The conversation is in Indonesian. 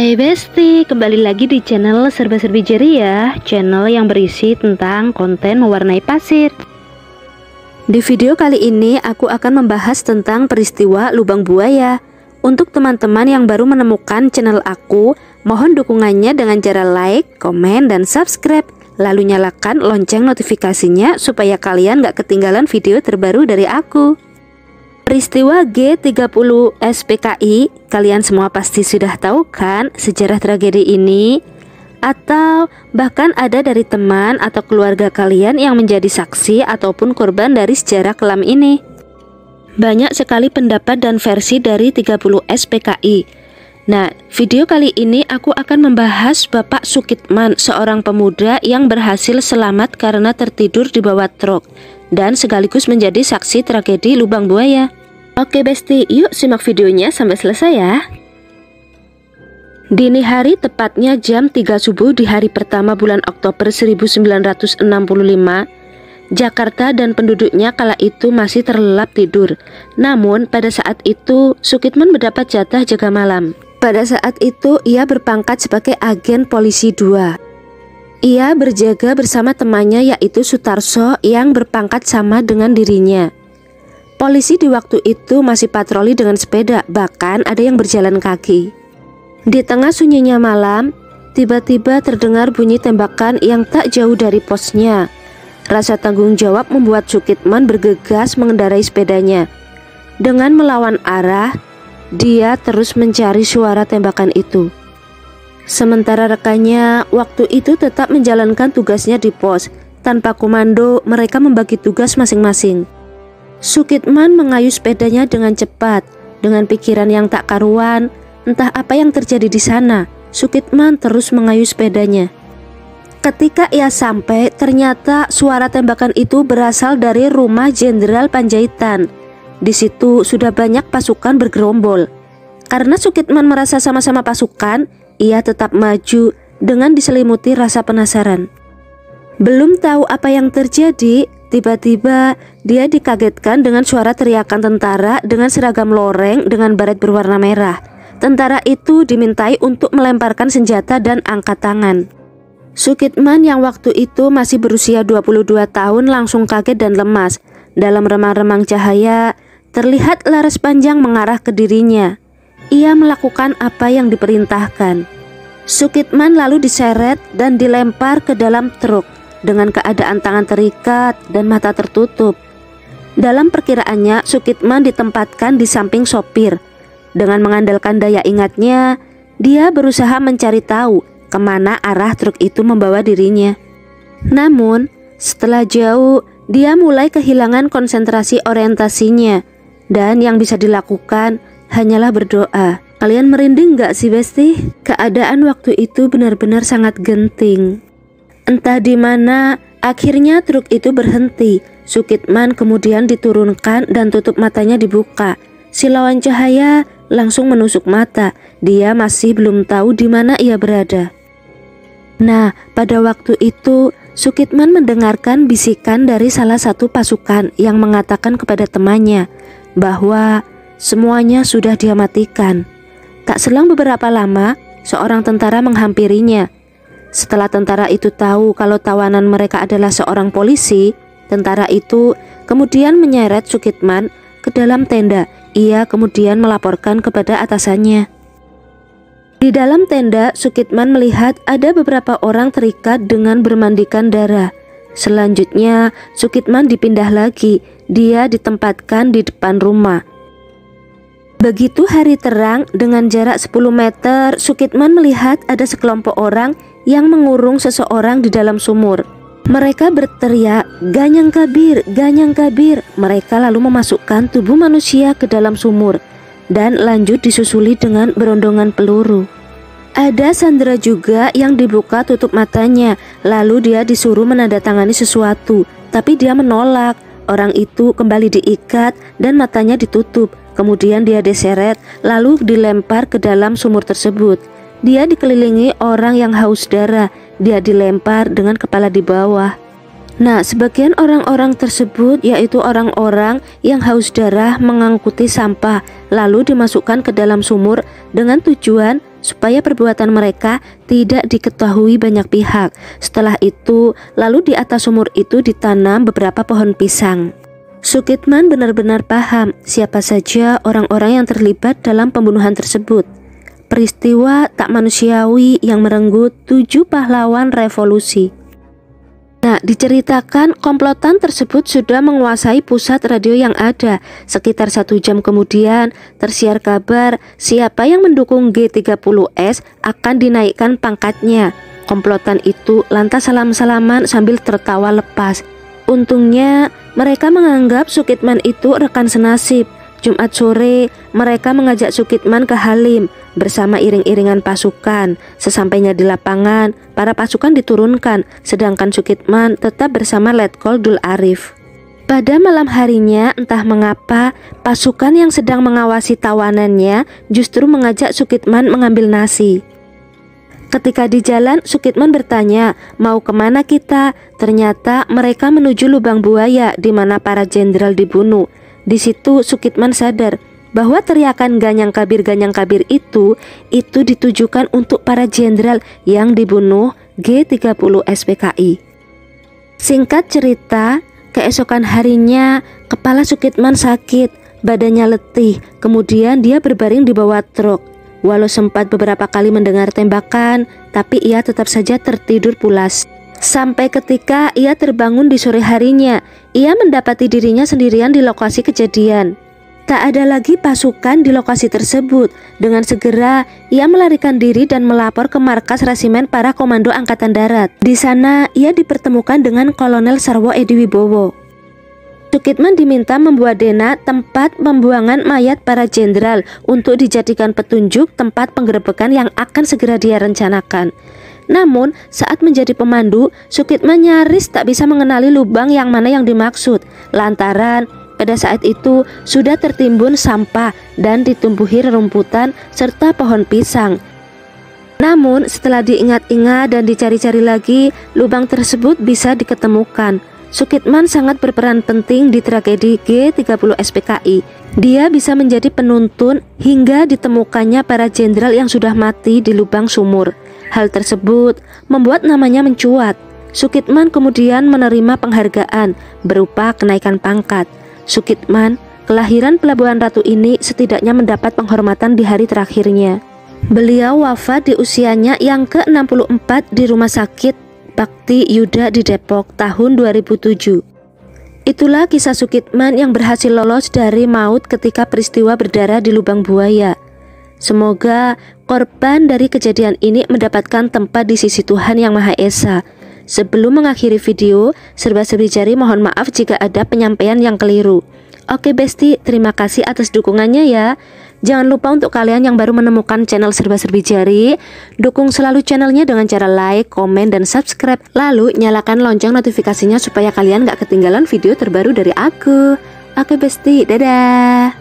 Hai Besti, kembali lagi di channel Serba-Serbi Ceria, channel yang berisi tentang konten mewarnai pasir. Di video kali ini aku akan membahas tentang peristiwa lubang buaya. Untuk teman-teman yang baru menemukan channel aku, mohon dukungannya dengan cara like, komen, dan subscribe. Lalu nyalakan lonceng notifikasinya supaya kalian gak ketinggalan video terbaru dari aku. Peristiwa G30 SPKI, kalian semua pasti sudah tahu kan sejarah tragedi ini? Atau bahkan ada dari teman atau keluarga kalian yang menjadi saksi ataupun korban dari sejarah kelam ini? Banyak sekali pendapat dan versi dari 30 SPKI. Nah, video kali ini aku akan membahas Bapak Sukitman, seorang pemuda yang berhasil selamat karena tertidur di bawah truk dan sekaligus menjadi saksi tragedi lubang buaya. Oke Besti, yuk simak videonya sampai selesai ya. Dini hari, tepatnya jam 3 subuh di hari pertama bulan Oktober 1965, Jakarta dan penduduknya kala itu masih terlelap tidur. Namun pada saat itu Sukitman mendapat jatah jaga malam. Pada saat itu ia berpangkat sebagai agen polisi 2. Ia berjaga bersama temannya yaitu Sutarso yang berpangkat sama dengan dirinya. Polisi di waktu itu masih patroli dengan sepeda, bahkan ada yang berjalan kaki. Di tengah sunyinya malam, tiba-tiba terdengar bunyi tembakan yang tak jauh dari posnya. Rasa tanggung jawab membuat Sukitman bergegas mengendarai sepedanya. Dengan melawan arah, dia terus mencari suara tembakan itu. Sementara rekannya waktu itu tetap menjalankan tugasnya di pos. Tanpa komando, mereka membagi tugas masing-masing. Sukitman mengayuh sepedanya dengan cepat. Dengan pikiran yang tak karuan, entah apa yang terjadi di sana, Sukitman terus mengayuh sepedanya. Ketika ia sampai, ternyata suara tembakan itu berasal dari rumah Jenderal Panjaitan. Di situ sudah banyak pasukan bergerombol. Karena Sukitman merasa sama-sama pasukan, ia tetap maju dengan diselimuti rasa penasaran. Belum tahu apa yang terjadi, tiba-tiba dia dikagetkan dengan suara teriakan tentara dengan seragam loreng dengan baret berwarna merah. Tentara itu dimintai untuk melemparkan senjata dan angkat tangan. Sukitman yang waktu itu masih berusia 22 tahun langsung kaget dan lemas. Dalam remang-remang cahaya, terlihat laras panjang mengarah ke dirinya. Ia melakukan apa yang diperintahkan. Sukitman lalu diseret dan dilempar ke dalam truk dengan keadaan tangan terikat dan mata tertutup. Dalam perkiraannya, Sukitman ditempatkan di samping sopir. Dengan mengandalkan daya ingatnya, dia berusaha mencari tahu kemana arah truk itu membawa dirinya. Namun, setelah jauh, dia mulai kehilangan konsentrasi orientasinya. Dan yang bisa dilakukan hanyalah berdoa. Kalian merinding gak sih Besti? Keadaan waktu itu benar-benar sangat genting. Entah di mana, akhirnya truk itu berhenti. Sukitman kemudian diturunkan dan tutup matanya dibuka. Silauan cahaya langsung menusuk mata. Dia masih belum tahu di mana ia berada. Nah, pada waktu itu Sukitman mendengarkan bisikan dari salah satu pasukan yang mengatakan kepada temannya bahwa semuanya sudah dia matikan. Tak selang beberapa lama, seorang tentara menghampirinya. Setelah tentara itu tahu kalau tawanan mereka adalah seorang polisi, tentara itu kemudian menyeret Sukitman ke dalam tenda. Ia kemudian melaporkan kepada atasannya. Di dalam tenda, Sukitman melihat ada beberapa orang terikat dengan bermandikan darah. Selanjutnya, Sukitman dipindah lagi. Dia ditempatkan di depan rumah. Begitu hari terang, dengan jarak 10 meter, Sukitman melihat ada sekelompok orang yang mengurung seseorang di dalam sumur. Mereka berteriak, "Ganyang Kabir, Ganyang Kabir." Mereka lalu memasukkan tubuh manusia ke dalam sumur dan lanjut disusuli dengan berondongan peluru. Ada sandera juga yang dibuka tutup matanya, lalu dia disuruh menandatangani sesuatu, tapi dia menolak. Orang itu kembali diikat dan matanya ditutup. Kemudian dia diseret lalu dilempar ke dalam sumur tersebut. Dia dikelilingi orang yang haus darah. Dia dilempar dengan kepala di bawah. Nah, sebagian orang-orang tersebut yaitu orang-orang yang haus darah mengangkuti sampah lalu dimasukkan ke dalam sumur dengan tujuan supaya perbuatan mereka tidak diketahui banyak pihak. Setelah itu, lalu di atas sumur itu ditanam beberapa pohon pisang. Sukitman benar-benar paham siapa saja orang-orang yang terlibat dalam pembunuhan tersebut. Peristiwa tak manusiawi yang merenggut 7 pahlawan revolusi. Nah, diceritakan komplotan tersebut sudah menguasai pusat radio yang ada. Sekitar 1 jam kemudian tersiar kabar siapa yang mendukung G30S akan dinaikkan pangkatnya. Komplotan itu lantas salam-salaman sambil tertawa lepas. Untungnya mereka menganggap Sukitman itu rekan senasib. Jumat sore mereka mengajak Sukitman ke Halim bersama iring-iringan pasukan. Sesampainya di lapangan, para pasukan diturunkan, sedangkan Sukitman tetap bersama Letkol Dul Arif. Pada malam harinya, entah mengapa, pasukan yang sedang mengawasi tawanannya justru mengajak Sukitman mengambil nasi. Ketika di jalan, Sukitman bertanya, mau kemana kita? Ternyata mereka menuju lubang buaya di mana para jenderal dibunuh. Di situ Sukitman sadar bahwa teriakan ganyang kabir itu ditujukan untuk para jenderal yang dibunuh G30 SPKI. Singkat cerita, keesokan harinya kepala Sukitman sakit, badannya letih, kemudian dia berbaring di bawah truk. Walau sempat beberapa kali mendengar tembakan, tapi ia tetap saja tertidur pulas. Sampai ketika ia terbangun di sore harinya, ia mendapati dirinya sendirian di lokasi kejadian. Tak ada lagi pasukan di lokasi tersebut. Dengan segera, ia melarikan diri dan melapor ke markas resimen para komando angkatan darat. Di sana, ia dipertemukan dengan Kolonel Sarwo Ediwibowo. Sukitman diminta membuat dena tempat pembuangan mayat para jenderal untuk dijadikan petunjuk tempat penggerebekan yang akan segera dia rencanakan. Namun, saat menjadi pemandu, Sukitman nyaris tak bisa mengenali lubang yang mana yang dimaksud, lantaran pada saat itu sudah tertimbun sampah dan ditumbuhi rerumputan serta pohon pisang. Namun, setelah diingat-ingat dan dicari-cari lagi, lubang tersebut bisa diketemukan. Sukitman sangat berperan penting di tragedi G30 SPKI. Dia bisa menjadi penuntun hingga ditemukannya para jenderal yang sudah mati di lubang sumur. Hal tersebut membuat namanya mencuat. Sukitman kemudian menerima penghargaan berupa kenaikan pangkat. Sukitman, kelahiran Pelabuhan Ratu ini setidaknya mendapat penghormatan di hari terakhirnya. Beliau wafat di usianya yang ke-64 di Rumah Sakit Bakti Yuda di Depok tahun 2007. Itulah kisah Sukitman yang berhasil lolos dari maut ketika peristiwa berdarah di lubang buaya. Semoga korban dari kejadian ini mendapatkan tempat di sisi Tuhan Yang Maha Esa. Sebelum mengakhiri video, serba-serbi jari mohon maaf jika ada penyampaian yang keliru. Oke Besti, terima kasih atas dukungannya ya. Jangan lupa untuk kalian yang baru menemukan channel serba-serbi jari, dukung selalu channelnya dengan cara like, komen, dan subscribe. Lalu nyalakan lonceng notifikasinya supaya kalian gak ketinggalan video terbaru dari aku. Oke Besti, dadah.